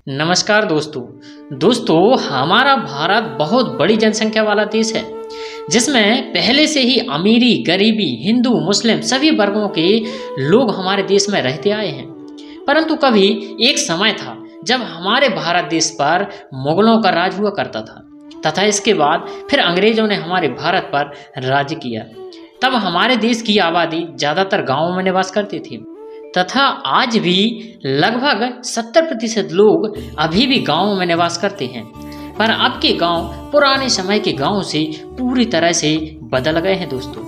नमस्कार दोस्तों हमारा भारत बहुत बड़ी जनसंख्या वाला देश है जिसमें पहले से ही अमीरी गरीबी हिंदू मुस्लिम सभी वर्गों के लोग हमारे देश में रहते आए हैं। परंतु कभी एक समय था जब हमारे भारत देश पर मुगलों का राज हुआ करता था तथा इसके बाद फिर अंग्रेजों ने हमारे भारत पर राज्य किया। तब हमारे देश की आबादी ज़्यादातर गाँवों में निवास करती थी तथा आज भी लगभग 70% लोग अभी भी गांवों में निवास करते हैं। पर अब के गांव पुराने समय के गांव से पूरी तरह से बदल गए हैं। दोस्तों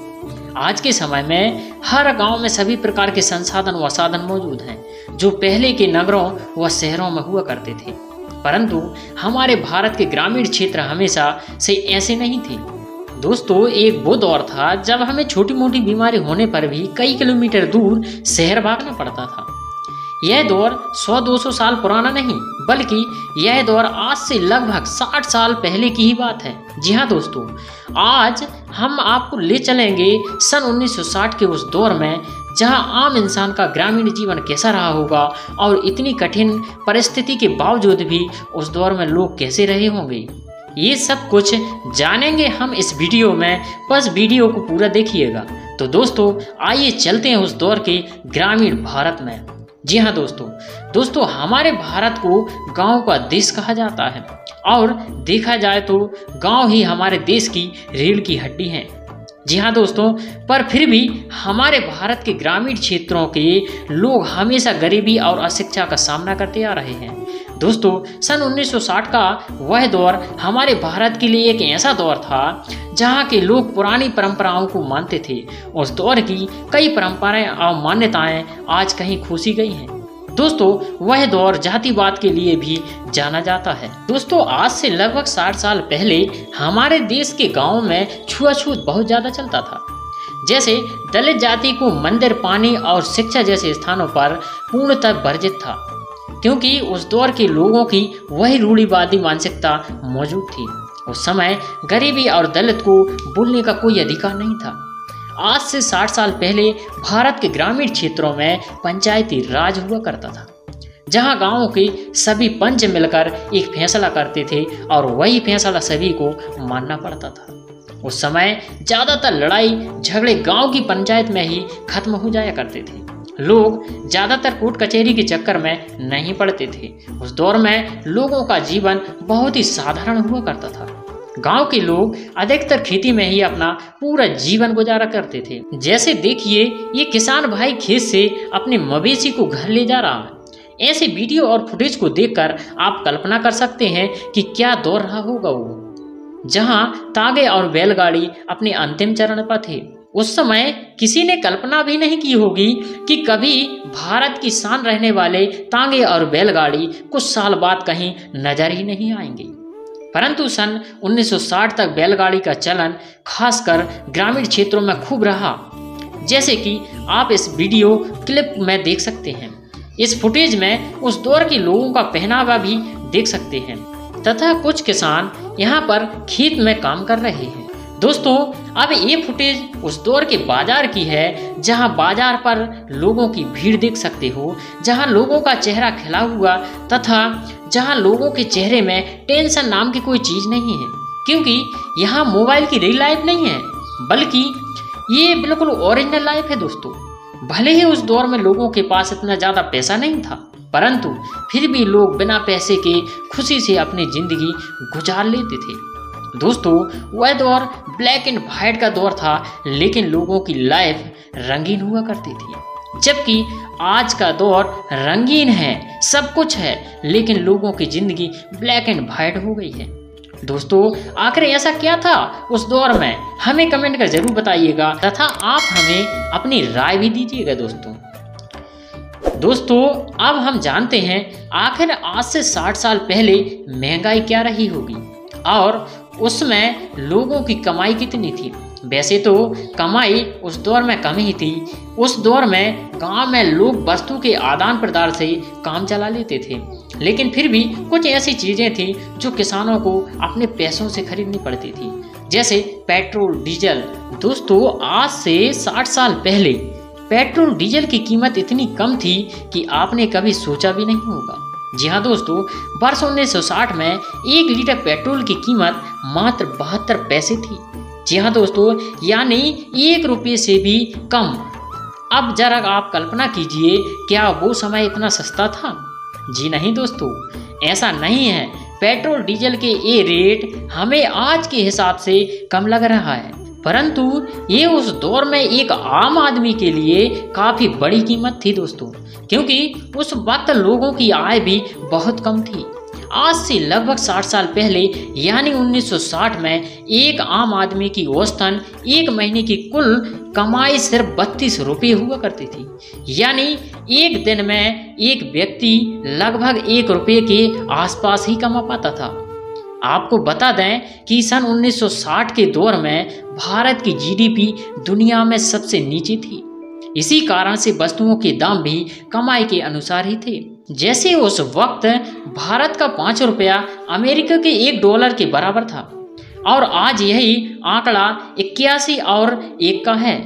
आज के समय में हर गांव में सभी प्रकार के संसाधन व साधन मौजूद हैं जो पहले के नगरों व शहरों में हुआ करते थे। परंतु हमारे भारत के ग्रामीण क्षेत्र हमेशा से ऐसे नहीं थे। दोस्तों एक वो दौर था जब हमें छोटी मोटी बीमारी होने पर भी कई किलोमीटर दूर शहर भागना पड़ता था। यह दौर 100-200 साल पुराना नहीं बल्कि यह दौर आज से लगभग 60 साल पहले की ही बात है। जी हाँ दोस्तों, आज हम आपको ले चलेंगे सन 1960 के उस दौर में जहां आम इंसान का ग्रामीण जीवन कैसा रहा होगा और इतनी कठिन परिस्थिति के बावजूद भी उस दौर में लोग कैसे रहे होंगे। ये सब कुछ जानेंगे हम इस वीडियो में, बस वीडियो को पूरा देखिएगा। तो दोस्तों आइए चलते हैं उस दौर के ग्रामीण भारत में। जी हाँ दोस्तों हमारे भारत को गांव का देश कहा जाता है और देखा जाए तो गांव ही हमारे देश की रीढ़ की हड्डी है। जी हाँ दोस्तों, पर फिर भी हमारे भारत के ग्रामीण क्षेत्रों के लोग हमेशा गरीबी और अशिक्षा का सामना करते आ रहे हैं। दोस्तों सन 1960 का वह दौर हमारे भारत के लिए एक ऐसा दौर था जहां के लोग पुरानी परंपराओं को मानते थे। उस दौर की कई परंपराएं और मान्यताएं आज कहीं खो सी गई हैं। दोस्तों वह दौर जातिवाद के लिए भी जाना जाता है। दोस्तों आज से लगभग 60 साल पहले हमारे देश के गाँव में छुआछूत बहुत ज़्यादा चलता था। जैसे दलित जाति को मंदिर पानी और शिक्षा जैसे स्थानों पर पूर्णतः वर्जित था क्योंकि उस दौर के लोगों की वही रूढ़िवादी मानसिकता मौजूद थी। उस समय गरीबी और दलित को बोलने का कोई अधिकार नहीं था। आज से 60 साल पहले भारत के ग्रामीण क्षेत्रों में पंचायती राज हुआ करता था जहां गांवों के सभी पंच मिलकर एक फैसला करते थे और वही फैसला सभी को मानना पड़ता था। उस समय ज़्यादातर लड़ाई झगड़े गांव की पंचायत में ही खत्म हो जाया करते थे। लोग ज़्यादातर कोर्ट कचहरी के चक्कर में नहीं पड़ते थे। उस दौर में लोगों का जीवन बहुत ही साधारण हुआ करता था। गांव के लोग अधिकतर खेती में ही अपना पूरा जीवन गुजारा करते थे। जैसे देखिए ये किसान भाई खेत से अपने मवेशी को घर ले जा रहा है। ऐसे वीडियो और फुटेज को देखकर आप कल्पना कर सकते हैं कि क्या दौर रहा होगा वो, जहां तांगे और बैलगाड़ी अपने अंतिम चरण पर थे। उस समय किसी ने कल्पना भी नहीं की होगी कि कभी भारत की शान रहने वाले तांगे और बैलगाड़ी कुछ साल बाद कहीं नजर ही नहीं आएंगे। परंतु सन 1960 तक बैलगाड़ी का चलन खासकर ग्रामीण क्षेत्रों में खूब रहा, जैसे कि आप इस वीडियो क्लिप में देख सकते हैं। इस फुटेज में उस दौर के लोगों का पहनावा भी देख सकते हैं तथा कुछ किसान यहाँ पर खेत में काम कर रहे हैं। दोस्तों अब ये फुटेज उस दौर के बाजार की है जहां बाजार पर लोगों की भीड़ देख सकते हो, जहां लोगों का चेहरा खिला हुआ तथा जहां लोगों के चेहरे में टेंशन नाम की कोई चीज़ नहीं है क्योंकि यहाँ मोबाइल की रियल लाइफ नहीं है बल्कि ये बिल्कुल ओरिजिनल लाइफ है। दोस्तों भले ही उस दौर में लोगों के पास इतना ज़्यादा पैसा नहीं था परंतु फिर भी लोग बिना पैसे के खुशी से अपनी ज़िंदगी गुजार लेते थे। दोस्तों वह दौर ब्लैक एंड वाइट का दौर था लेकिन लोगों की लाइफ रंगीन हुआ करती थी, जबकि आज का दौर रंगीन है, सब कुछ है लेकिन लोगों की ज़िंदगी ब्लैक एंड वाइट हो गई है। दोस्तों आखिर ऐसा क्या था उस दौर में, हमें कमेंट कर जरूर बताइएगा तथा आप हमें अपनी राय भी दीजिएगा। दोस्तों अब हम जानते हैं आखिर आज से 60 साल पहले महंगाई क्या रही होगी और उसमें लोगों की कमाई कितनी थी। वैसे तो कमाई उस दौर में कम ही थी। उस दौर में गांव में लोग वस्तु के आदान प्रदान से काम चला लेते थे, लेकिन फिर भी कुछ ऐसी चीज़ें थी जो किसानों को अपने पैसों से खरीदनी पड़ती थी, जैसे पेट्रोल डीजल। दोस्तों आज से 60 साल पहले पेट्रोल डीजल की कीमत इतनी कम थी कि आपने कभी सोचा भी नहीं होगा। जी हाँ दोस्तों, वर्ष 1960 में 1 लीटर पेट्रोल की कीमत मात्र 72 पैसे थी। जी हाँ दोस्तों, यानी 1 रुपये से भी कम। अब जरा आप कल्पना कीजिए, क्या वो समय इतना सस्ता था? जी नहीं दोस्तों, ऐसा नहीं है। पेट्रोल डीजल के ये रेट हमें आज के हिसाब से कम लग रहा है, परंतु ये उस दौर में एक आम आदमी के लिए काफ़ी बड़ी कीमत थी दोस्तों, क्योंकि उस वक्त लोगों की आय भी बहुत कम थी। आज से लगभग 60 साल पहले यानी 1960 में एक आम आदमी की औसतन एक महीने की कुल कमाई सिर्फ 32 रुपये हुआ करती थी। यानी एक दिन में एक व्यक्ति लगभग 1 रुपये के आसपास ही कमा पाता था। आपको बता दें कि सन 1960 के दौर में भारत की जीडीपी दुनिया में सबसे नीचे थी। इसी कारण से वस्तुओं के दाम भी कमाई के अनुसार ही थे। जैसे उस वक्त भारत का 5 रुपया अमेरिका के $1 के बराबर था और आज यही आंकड़ा 81 और 1 का है।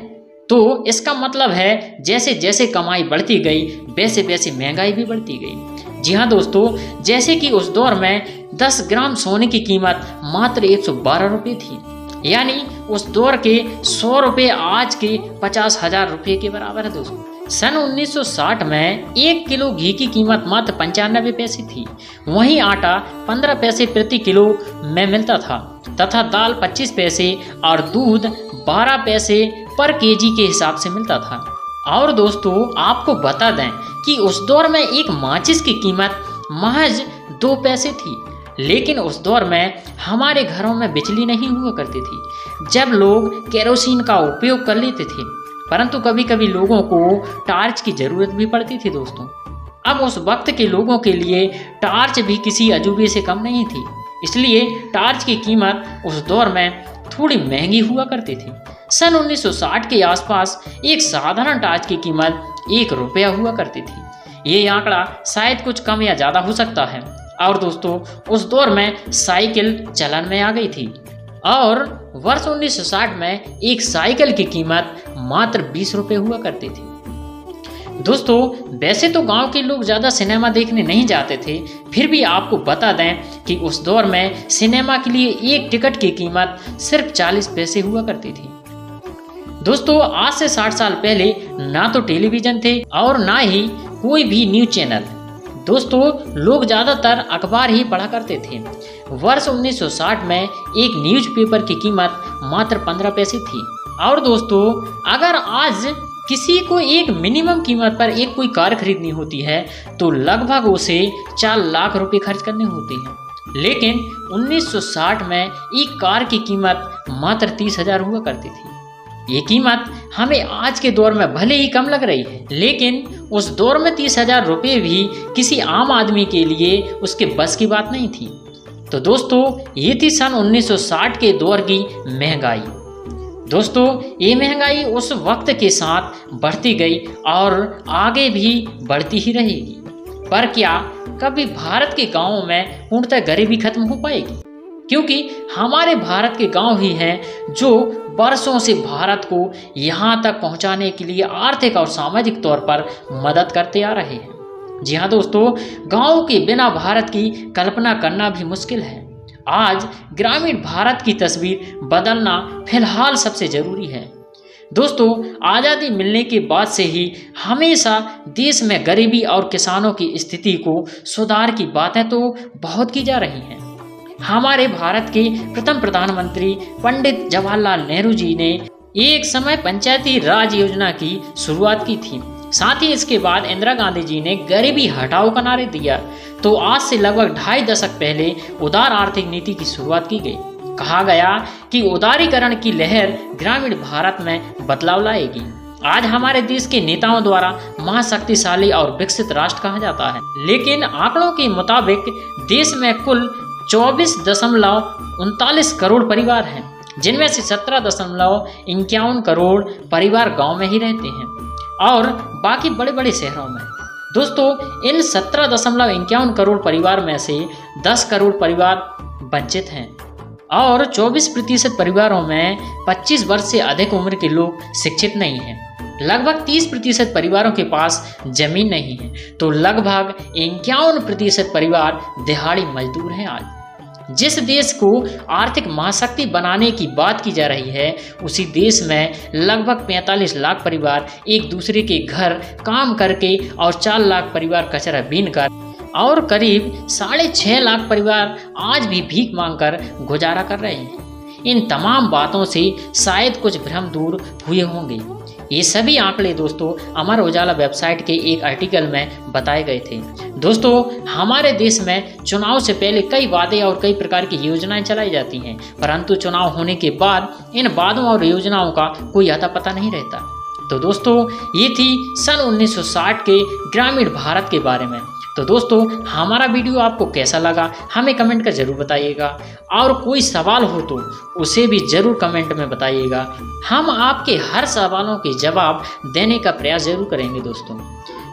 तो इसका मतलब है जैसे जैसे कमाई बढ़ती गई वैसे वैसे महंगाई भी बढ़ती गई। जी हाँ दोस्तों, जैसे कि उस दौर में 10 ग्राम सोने की कीमत मात्र 112 रुपये थी, यानी उस दौर के 100 रुपये आज के 50,000 रुपये के बराबर है दोस्तों। सन 1960 में 1 किलो घी की कीमत मात्र 95 पैसे थी। वहीं आटा 15 पैसे प्रति किलो में मिलता था तथा दाल 25 पैसे और दूध 12 पैसे पर केजी के हिसाब से मिलता था। और दोस्तों आपको बता दें कि उस दौर में एक माचिस की कीमत महज 2 पैसे थी। लेकिन उस दौर में हमारे घरों में बिजली नहीं हुआ करती थी, जब लोग केरोसिन का उपयोग कर लेते थे, परंतु कभी कभी लोगों को टार्च की जरूरत भी पड़ती थी दोस्तों। अब उस वक्त के लोगों के लिए टार्च भी किसी अजूबे से कम नहीं थी, इसलिए टार्च की कीमत उस दौर में थोड़ी महंगी हुआ करती थी। सन 1960 के आसपास एक साधारण टार्च की कीमत 1 रुपया हुआ करती थी। ये आंकड़ा शायद कुछ कम या ज़्यादा हो सकता है। और दोस्तों उस दौर में साइकिल चलन में आ गई थी और वर्ष 1960 में एक साइकिल की कीमत मात्र 20 रुपये हुआ करती थी। दोस्तों वैसे तो गांव के लोग ज़्यादा सिनेमा देखने नहीं जाते थे, फिर भी आपको बता दें कि उस दौर में सिनेमा के लिए एक टिकट की कीमत सिर्फ 40 पैसे हुआ करती थी। दोस्तों आज से 60 साल पहले ना तो टेलीविज़न थे और ना ही कोई भी न्यूज़ चैनल। दोस्तों लोग ज़्यादातर अखबार ही पढ़ा करते थे। वर्ष 1960 में एक न्यूज़पेपर की कीमत मात्र 15 पैसे थी। और दोस्तों अगर आज किसी को एक मिनिमम कीमत पर एक कोई कार खरीदनी होती है तो लगभग उसे 4 लाख रुपए खर्च करने होते हैं, लेकिन 1960 में एक कार की कीमत मात्र 30,000 हुआ करती थी। ये कीमत हमें आज के दौर में भले ही कम लग रही है, लेकिन उस दौर में 30,000 रुपये भी किसी आम आदमी के लिए उसके बस की बात नहीं थी। तो दोस्तों ये थी सन 1960 के दौर की महंगाई। दोस्तों ये महंगाई उस वक्त के साथ बढ़ती गई और आगे भी बढ़ती ही रहेगी। पर क्या कभी भारत के गांवों में पूर्णतः गरीबी खत्म हो पाएगी? क्योंकि हमारे भारत के गांव ही हैं जो वर्षों से भारत को यहाँ तक पहुँचाने के लिए आर्थिक और सामाजिक तौर पर मदद करते आ रहे हैं। जी हाँ दोस्तों, गांव के बिना भारत की कल्पना करना भी मुश्किल है। आज ग्रामीण भारत की तस्वीर बदलना फिलहाल सबसे ज़रूरी है। दोस्तों आज़ादी मिलने के बाद से ही हमेशा देश में गरीबी और किसानों की स्थिति को सुधार की बातें तो बहुत की जा रही हैं। हमारे भारत के प्रथम प्रधानमंत्री पंडित जवाहरलाल नेहरू जी ने एक समय पंचायती राज योजना की शुरुआत की थी। साथ ही इसके बाद इंदिरा गांधी जी ने गरीबी हटाओ का नारा दिया। तो आज से लगभग 2.5 दशक पहले उदार आर्थिक नीति की शुरुआत की गई। कहा गया कि उदारीकरण की लहर ग्रामीण भारत में बदलाव लाएगी। आज हमारे देश के नेताओं द्वारा महाशक्तिशाली और विकसित राष्ट्र कहा जाता है, लेकिन आंकड़ों के मुताबिक देश में कुल 24.39 करोड़ परिवार हैं, जिनमें से 17.51 करोड़ परिवार गांव में ही रहते हैं और बाकी बड़े बड़े शहरों में। दोस्तों इन 17.51 करोड़ परिवार में से 10 करोड़ परिवार वंचित हैं और 24% परिवारों में 25 वर्ष से अधिक उम्र के लोग शिक्षित नहीं हैं। लगभग 30% परिवारों के पास जमीन नहीं है, तो लगभग 51% परिवार दिहाड़ी मजदूर हैं आज। जिस देश को आर्थिक महाशक्ति बनाने की बात की जा रही है, उसी देश में लगभग 45 लाख परिवार एक दूसरे के घर काम करके और 4 लाख परिवार कचरा बीनकर और करीब 6.5 लाख परिवार आज भी भीख मांगकर गुजारा कर रहे हैं। इन तमाम बातों से शायद कुछ भ्रम दूर हुए होंगे। ये सभी आंकड़े दोस्तों अमर उजाला वेबसाइट के एक आर्टिकल में बताए गए थे। दोस्तों, हमारे देश में चुनाव से पहले कई वादे और कई प्रकार की योजनाएं चलाई जाती हैं, परंतु चुनाव होने के बाद इन वादों और योजनाओं का कोई अता पता नहीं रहता। तो दोस्तों, ये थी सन 1960 के ग्रामीण भारत के बारे में। तो दोस्तों, हमारा वीडियो आपको कैसा लगा हमें कमेंट कर जरूर बताइएगा, और कोई सवाल हो तो उसे भी जरूर कमेंट में बताइएगा। हम आपके हर सवालों के जवाब देने का प्रयास जरूर करेंगे दोस्तों।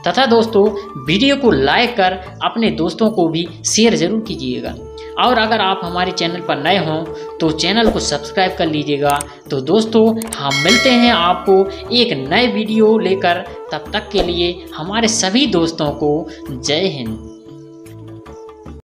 तथा दोस्तों, वीडियो को लाइक कर अपने दोस्तों को भी शेयर जरूर कीजिएगा, और अगर आप हमारे चैनल पर नए हों तो चैनल को सब्सक्राइब कर लीजिएगा। तो दोस्तों, हम मिलते हैं आपको एक नए वीडियो लेकर। तब तक के लिए हमारे सभी दोस्तों को जय हिंद।